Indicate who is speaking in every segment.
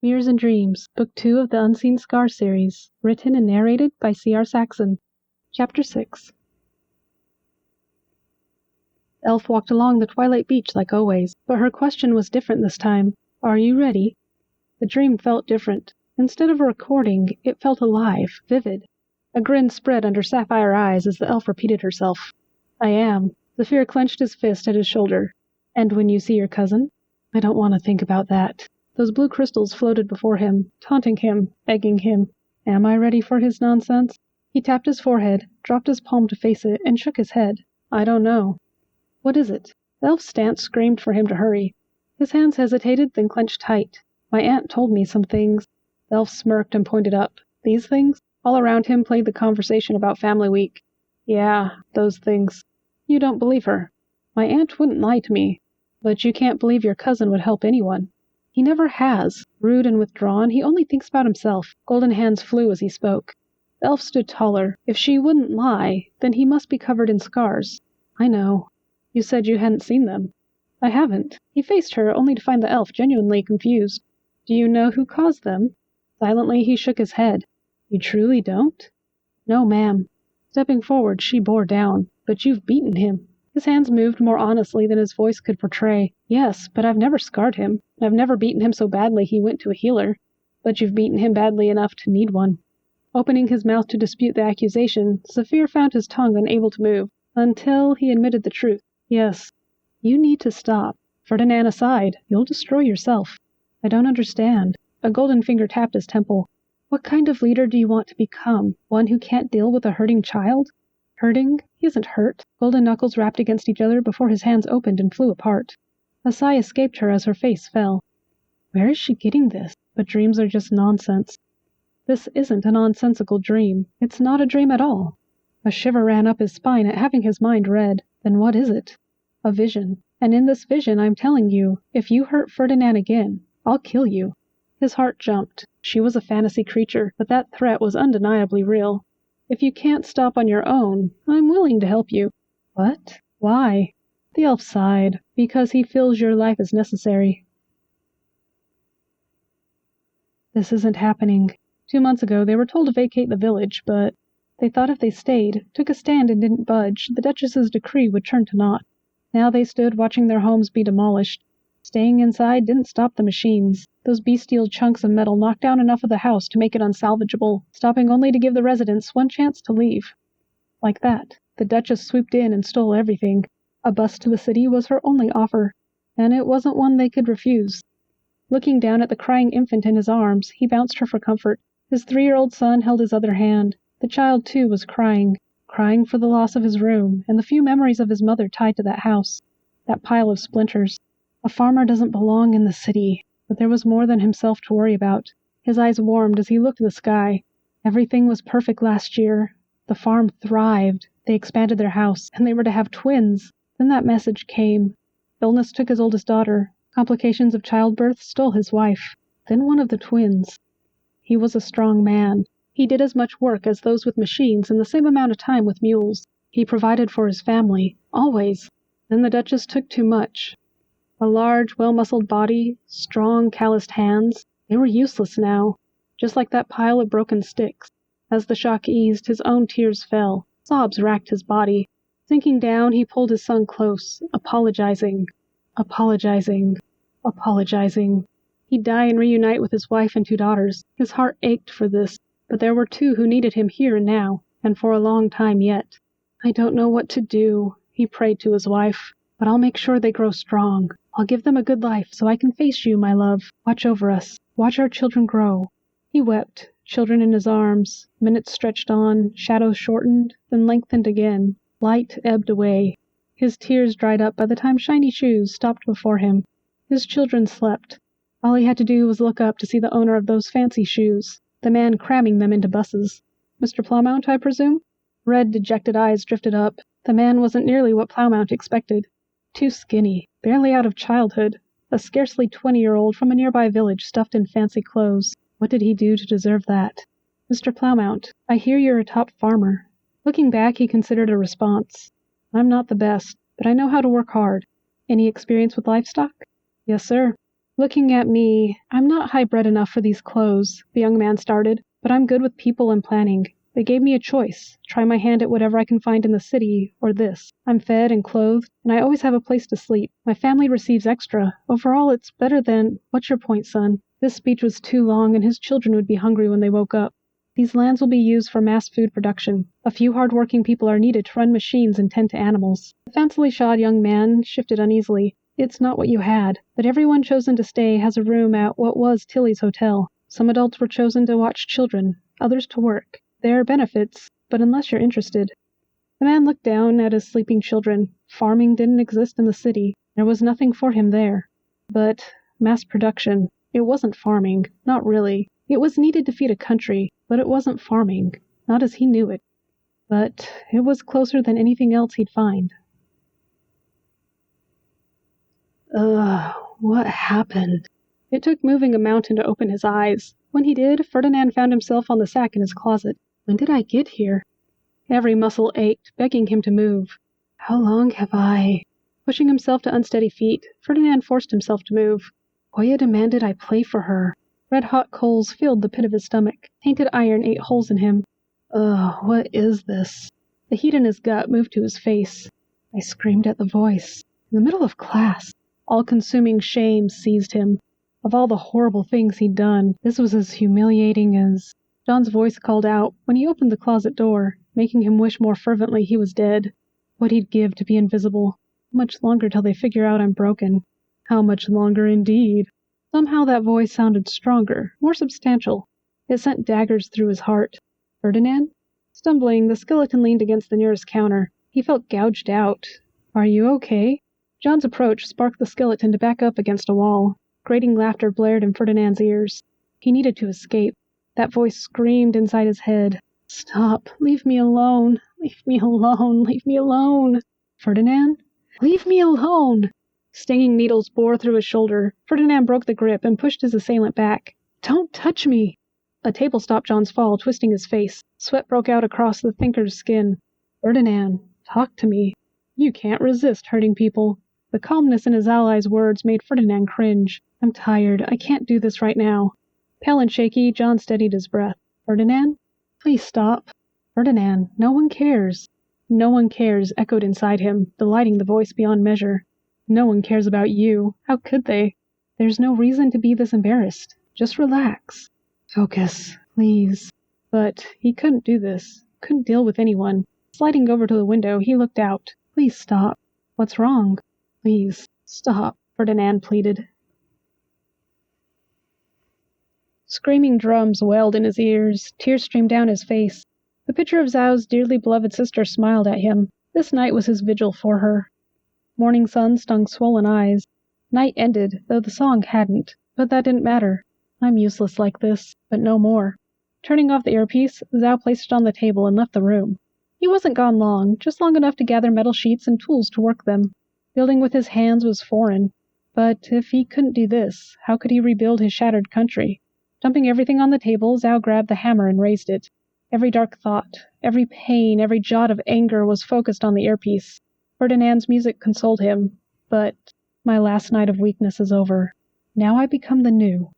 Speaker 1: Mirrors and Dreams, Book 2 of the Unseen Scar series, written and narrated by C.R. Saxon. Chapter 6. Elf walked along the twilight beach like always, but her question was different this time. Are you ready? The dream felt different. Instead of a recording, it felt alive, vivid. A grin spread under sapphire eyes as the elf repeated herself. I am. Zephyr clenched his fist at his shoulder. And when you see your cousin? I don't want to think about that. Those blue crystals floated before him, taunting him, egging him. Am I ready for his nonsense? He tapped his forehead, dropped his palm to face it, and shook his head. I don't know. What is it? The elf's stance screamed for him to hurry. His hands hesitated, then clenched tight. My aunt told me some things. The elf smirked and pointed up. These things? All around him played the conversation about Family Week. Yeah, those things. You don't believe her. My aunt wouldn't lie to me. But you can't believe your cousin would help anyone. He never has. Rude and withdrawn, he only thinks about himself. Golden hands flew as he spoke. The elf stood taller. If she wouldn't lie, then he must be covered in scars. I know. You said you hadn't seen them. I haven't. He faced her, only to find the elf genuinely confused. Do you know who caused them? Silently, he shook his head. You truly don't? No, ma'am. Stepping forward, she bore down. But you've beaten him. His hands moved more honestly than his voice could portray. Yes, but I've never scarred him. I've never beaten him so badly he went to a healer. But you've beaten him badly enough to need one. Opening his mouth to dispute the accusation, Zephyr found his tongue unable to move, until he admitted the truth. Yes. You need to stop. Ferdinan aside, you'll destroy yourself. I don't understand. A golden finger tapped his temple. What kind of leader do you want to become? One who can't deal with a hurting child? Hurting? He isn't hurt. Golden knuckles rapped against each other before his hands opened and flew apart. A sigh escaped her as her face fell. Where is she getting this? But dreams are just nonsense. This isn't a nonsensical dream. It's not a dream at all. A shiver ran up his spine at having his mind read. Then what is it? A vision. And in this vision, I'm telling you, if you hurt Ferdinan again, I'll kill you. His heart jumped. She was a fantasy creature, but that threat was undeniably real. If you can't stop on your own, I'm willing to help you. What? Why? The elf sighed. Because he feels your life is necessary. This isn't happening. 2 months ago, they were told to vacate the village, but they thought if they stayed, took a stand and didn't budge, the Duchess's decree would turn to naught. Now they stood watching their homes be demolished. Staying inside didn't stop the machines. Those bestial chunks of metal knocked down enough of the house to make it unsalvageable, stopping only to give the residents one chance to leave. Like that, the Duchess swooped in and stole everything. A bus to the city was her only offer, and it wasn't one they could refuse. Looking down at the crying infant in his arms, he bounced her for comfort. His 3-year-old son held his other hand. The child, too, was crying for the loss of his room and the few memories of his mother tied to that house, that pile of splinters. A farmer doesn't belong in the city, but there was more than himself to worry about. His eyes warmed as he looked at the sky. Everything was perfect last year. The farm thrived. They expanded their house, and they were to have twins. Then that message came. Illness took his oldest daughter. Complications of childbirth stole his wife. Then one of the twins. He was a strong man. He did as much work as those with machines in the same amount of time with mules. He provided for his family, always. Then the Duchess took too much. A large, well-muscled body, strong, calloused hands. They were useless now, just like that pile of broken sticks. As the shock eased, his own tears fell. Sobs racked his body. Sinking down, he pulled his son close, apologizing. He'd die and reunite with his wife and 2 daughters. His heart ached for this, but there were 2 who needed him here and now, and for a long time yet. I don't know what to do, he prayed to his wife, but I'll make sure they grow strong. I'll give them a good life so I can face you, my love. Watch over us. Watch our children grow. He wept, children in his arms. Minutes stretched on, shadows shortened, then lengthened again. Light ebbed away. His tears dried up by the time shiny shoes stopped before him. His children slept. All he had to do was look up to see the owner of those fancy shoes, the man cramming them into buses. Mr. Plowmount, I presume? Red, dejected eyes drifted up. The man wasn't nearly what Plowmount expected. Too skinny, barely out of childhood, a scarcely 20-year-old from a nearby village stuffed in fancy clothes. What did he do to deserve that? Mr. Plowmount, I hear you're a top farmer. Looking back, he considered a response. I'm not the best, but I know how to work hard. Any experience with livestock? Yes, sir. Looking at me, I'm not high-bred enough for these clothes, the young man started, but I'm good with people and planning. They gave me a choice, try my hand at whatever I can find in the city, or this. I'm fed and clothed, and I always have a place to sleep. My family receives extra. Overall, it's better than... What's your point, son? This speech was too long, and his children would be hungry when they woke up. These lands will be used for mass food production. A few hard-working people are needed to run machines and tend to animals. The fancily shod young man shifted uneasily. It's not what you had, but everyone chosen to stay has a room at what was Tilly's hotel. Some adults were chosen to watch children, others to work. There are benefits, but unless you're interested. The man looked down at his sleeping children. Farming didn't exist in the city. There was nothing for him there. But mass production, it wasn't farming, not really. It was needed to feed a country, but it wasn't farming, not as he knew it. But it was closer than anything else he'd find. What happened? It took moving a mountain to open his eyes. When he did, Ferdinan found himself on the sack in his closet. When did I get here? Every muscle ached, begging him to move. How long have I... Pushing himself to unsteady feet, Ferdinan forced himself to move. Hoya demanded I play for her. Red-hot coals filled the pit of his stomach. Tainted iron ate holes in him. What is this? The heat in his gut moved to his face. I screamed at the voice. In the middle of class. All-consuming shame seized him. Of all the horrible things he'd done, this was as humiliating as... John's voice called out when he opened the closet door, making him wish more fervently he was dead. What he'd give to be invisible. How much longer till they figure out I'm broken? How much longer indeed? Somehow that voice sounded stronger, more substantial. It sent daggers through his heart. Ferdinan? Stumbling, the skeleton leaned against the nearest counter. He felt gouged out. Are you okay? John's approach sparked the skeleton to back up against a wall. Grating laughter blared in Ferdinand's ears. He needed to escape. That voice screamed inside his head. Stop. Leave me alone. Leave me alone. Leave me alone. Ferdinan? Leave me alone! Stinging needles bore through his shoulder. Ferdinan broke the grip and pushed his assailant back. Don't touch me! A table stopped John's fall, twisting his face. Sweat broke out across the thinker's skin. Ferdinan, talk to me. You can't resist hurting people. The calmness in his ally's words made Ferdinan cringe. I'm tired. I can't do this right now. Pale and shaky, John steadied his breath. Ferdinan? Please stop. Ferdinan, no one cares. No one cares echoed inside him, delighting the voice beyond measure. No one cares about you. How could they? There's no reason to be this embarrassed. Just relax. Focus, please. But he couldn't do this. Couldn't deal with anyone. Sliding over to the window, he looked out. Please stop. What's wrong? Please, stop, Ferdinan pleaded. Screaming drums wailed in his ears. Tears streamed down his face. The picture of Zhao's dearly beloved sister smiled at him. This night was his vigil for her. Morning sun stung swollen eyes. Night ended, though the song hadn't. But that didn't matter. I'm useless like this, but no more. Turning off the earpiece, Zhao placed it on the table and left the room. He wasn't gone long, just long enough to gather metal sheets and tools to work them. Building with his hands was foreign. But if he couldn't do this, how could he rebuild his shattered country? Dumping everything on the table, Zhao grabbed the hammer and raised it. Every dark thought, every pain, every jot of anger was focused on the earpiece. Ferdinand's music consoled him, but my last night of weakness is over. Now I become the new.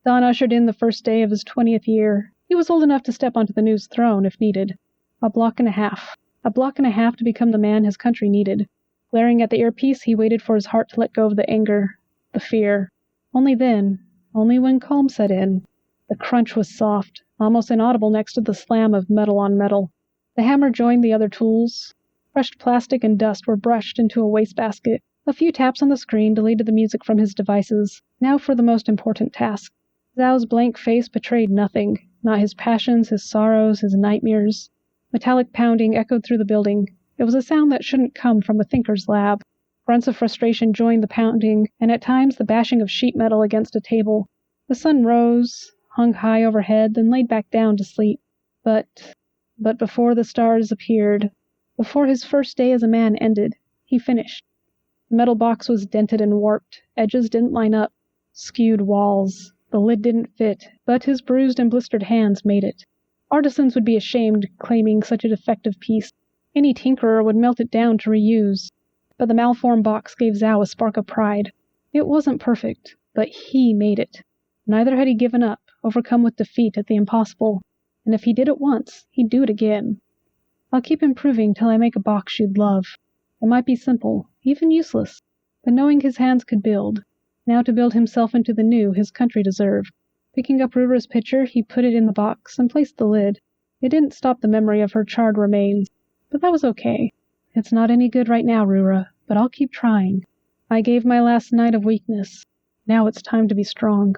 Speaker 1: Dawn ushered in the first day of his 20th year. He was old enough to step onto the new's throne if needed. A block and a half. A block and a half to become the man his country needed. Glaring at the earpiece, he waited for his heart to let go of the anger, the fear. Only then, only when calm set in. The crunch was soft, almost inaudible next to the slam of metal on metal. The hammer joined the other tools. Crushed plastic and dust were brushed into a wastebasket. A few taps on the screen deleted the music from his devices. Now for the most important task. Zhao's blank face betrayed nothing, not his passions, his sorrows, his nightmares. Metallic pounding echoed through the building. It was a sound that shouldn't come from a thinker's lab. Grunts of frustration joined the pounding, and at times the bashing of sheet metal against a table. The sun rose, hung high overhead, then laid back down to sleep. But before the stars appeared, before his first day as a man ended, he finished. The metal box was dented and warped. Edges didn't line up. Skewed walls. The lid didn't fit, but his bruised and blistered hands made it. Artisans would be ashamed claiming such a defective piece. Any tinkerer would melt it down to reuse. But the malformed box gave Zhao a spark of pride. It wasn't perfect, But he made it. Neither had he given up, overcome with defeat at the impossible. And if he did it once, he'd do it again. I'll keep improving till I make a box you'd love. It might be simple, even useless, but knowing his hands could build. Now to build himself into the new his country deserved. Picking up Rura's pitcher, he put it in the box and placed the lid. It didn't stop the memory of her charred remains, but that was okay. It's not any good right now, Rura, but I'll keep trying. I gave my last night of weakness. Now it's time to be strong.